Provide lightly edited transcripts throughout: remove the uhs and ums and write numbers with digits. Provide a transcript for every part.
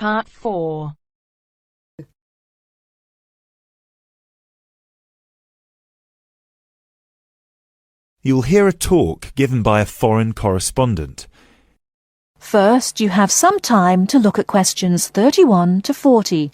Part 4. You'll hear a talk given by a foreign correspondent. First, you have some time to look at questions 31 to 40.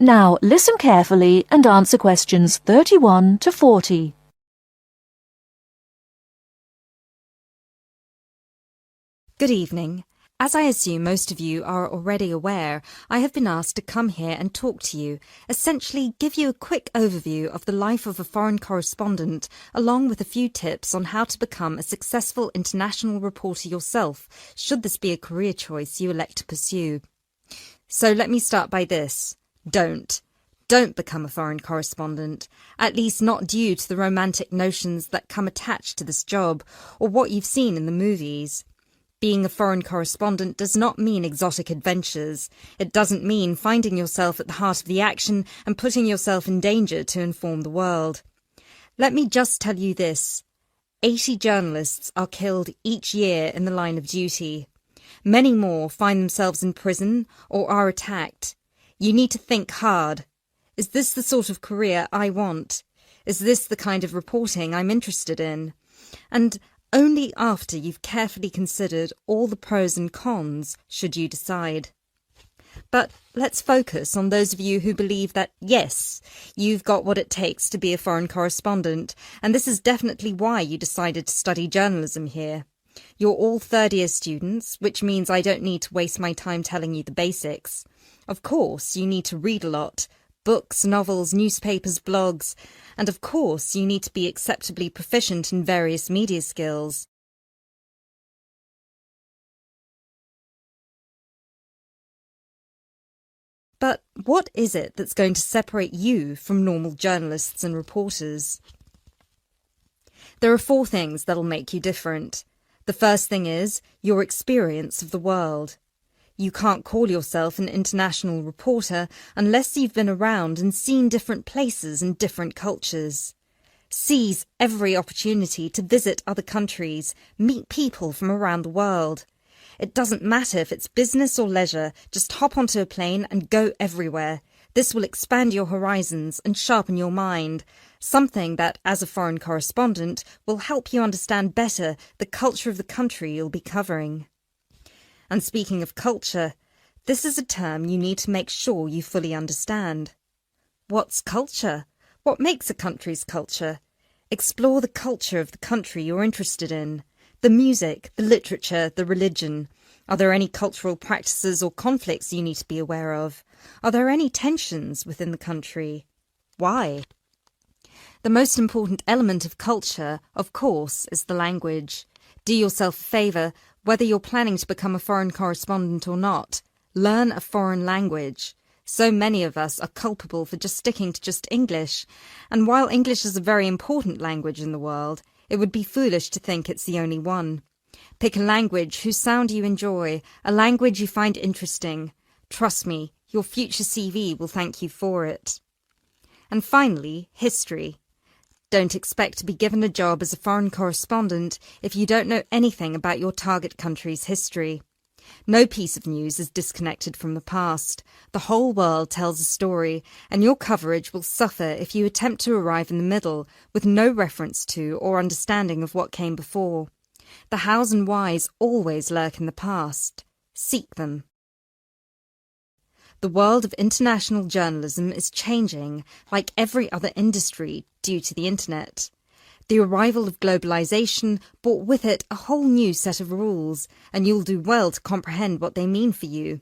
Now, listen carefully and answer questions 31 to 40. Good evening. As I assume most of you are already aware, I have been asked to come here and talk to you, essentially give you a quick overview of the life of a foreign correspondent, along with a few tips on how to become a successful international reporter yourself, should this be a career choice you elect to pursue. So let me start by this. Don't become a foreign correspondent, at least not due to the romantic notions that come attached to this job, or what you've seen in the movies. Being a foreign correspondent does not mean exotic adventures. It doesn't mean finding yourself at the heart of the action and putting yourself in danger to inform the world. Let me just tell you this. 80 journalists are killed each year in the line of duty. Many more find themselves in prison or are attacked. You need to think hard. Is this the sort of career I want? Is this the kind of reporting I'm interested in? And only after you've carefully considered all the pros and cons should you decide. But let's focus on those of you who believe that, yes, you've got what it takes to be a foreign correspondent, and this is definitely why you decided to study journalism here. You're all third-year students, which means I don't need to waste my time telling you the basics. Of course, you need to read a lot. Books, novels, newspapers, blogs, and of course you need to be acceptably proficient in various media skills. But what is it that's going to separate you from normal journalists and reporters? There are 4 things that'll make you different. The first thing is your experience of the world. You can't call yourself an international reporter unless you've been around and seen different places and different cultures. Seize every opportunity to visit other countries, meet people from around the world. It doesn't matter if it's business or leisure, just hop onto a plane and go everywhere. This will expand your horizons and sharpen your mind, something that, as a foreign correspondent, will help you understand better the culture of the country you'll be covering. And speaking of culture, this is a term you need to make sure you fully understand. What's culture? What makes a country's culture? Explore the culture of the country you're interested in. The music, the literature, the religion. Are there any cultural practices or conflicts you need to be aware of? Are there any tensions within the country? Why? The most important element of culture, of course, is the language. Do yourself a favour, whether you're planning to become a foreign correspondent or not. Learn a foreign language. So many of us are culpable for just sticking to just English, and while English is a very important language in the world, it would be foolish to think it's the only one. Pick a language whose sound you enjoy, a language you find interesting. Trust me, your future CV will thank you for it. And finally, history. Don't expect to be given a job as a foreign correspondent if you don't know anything about your target country's history. No piece of news is disconnected from the past. The whole world tells a story, and your coverage will suffer if you attempt to arrive in the middle with no reference to or understanding of what came before. The hows and whys always lurk in the past. Seek them. The world of international journalism is changing, like every other industry, due to the internet. The arrival of globalization brought with it a whole new set of rules, and you'll do well to comprehend what they mean for you.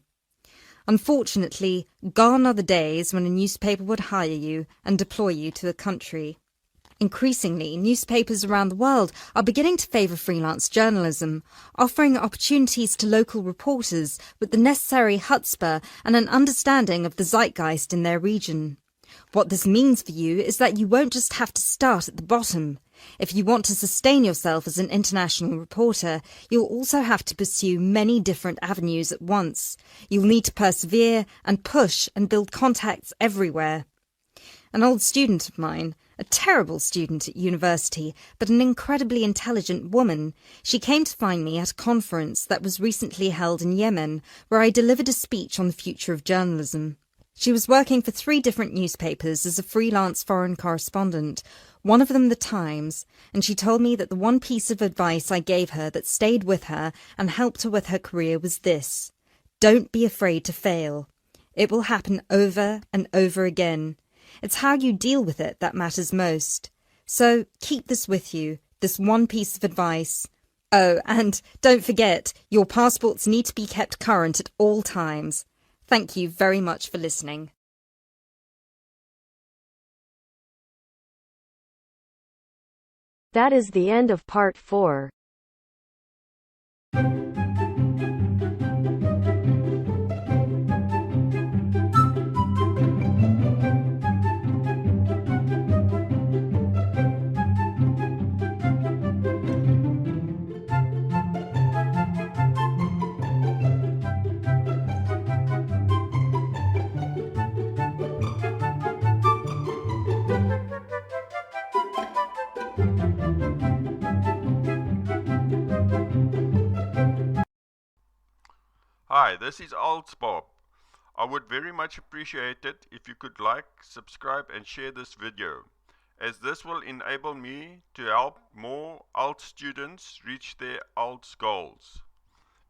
Unfortunately, gone are the days when a newspaper would hire you and deploy you to a country. Increasingly, newspapers around the world are beginning to favour freelance journalism, offering opportunities to local reporters with the necessary chutzpah and an understanding of the zeitgeist in their region. What this means for you is that you won't just have to start at the bottom. If you want to sustain yourself as an international reporter, you'll also have to pursue many different avenues at once. You'll need to persevere and push and build contacts everywhere. An old student of mine, a terrible student at university, but an incredibly intelligent woman, she came to find me at a conference that was recently held in Yemen, where I delivered a speech on the future of journalism. She was working for 3 different newspapers as a freelance foreign correspondent, one of them The Times, and she told me that the one piece of advice I gave her that stayed with her and helped her with her career was this: don't be afraid to fail. It will happen over and over again. It's how you deal with it that matters most. So keep this with you, this one piece of advice. Oh, and don't forget, your passports need to be kept current at all times. Thank you very much for listening. That is the end of part 4. Hi, this is IELTS Bob. I would very much appreciate it if you could like, subscribe and share this video, as this will enable me to help more IELTS students reach their IELTS goals.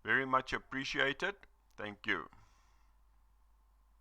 Very much appreciated. Thank you.